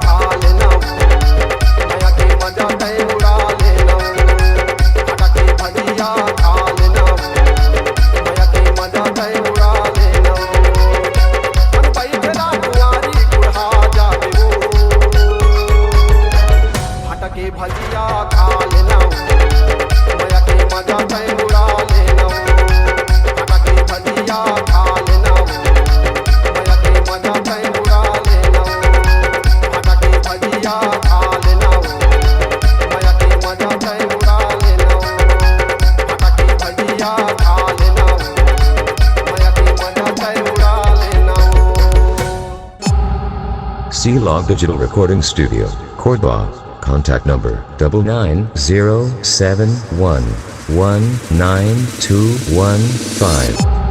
खा लेना माया के मजा तय उड़ा लेना आटा के भजिया खा लेना माया के मजा तय उड़ा लेना मन बैठला कुंवारी कुढ़ा जाबे वो आटा के भजिया खा लेना माया के मजा तय उड़ा लेना आटा के भजिया खा लेना माया के मजा तय उड़ा लेना आटा के भजिया खा लेना माया के मजा तय उड़ा लेना आटा के भजिया खा लेना माया के मजा तय उड़ा लेना Shila Digital Recording Studio, Korba. Contact number 9907119215.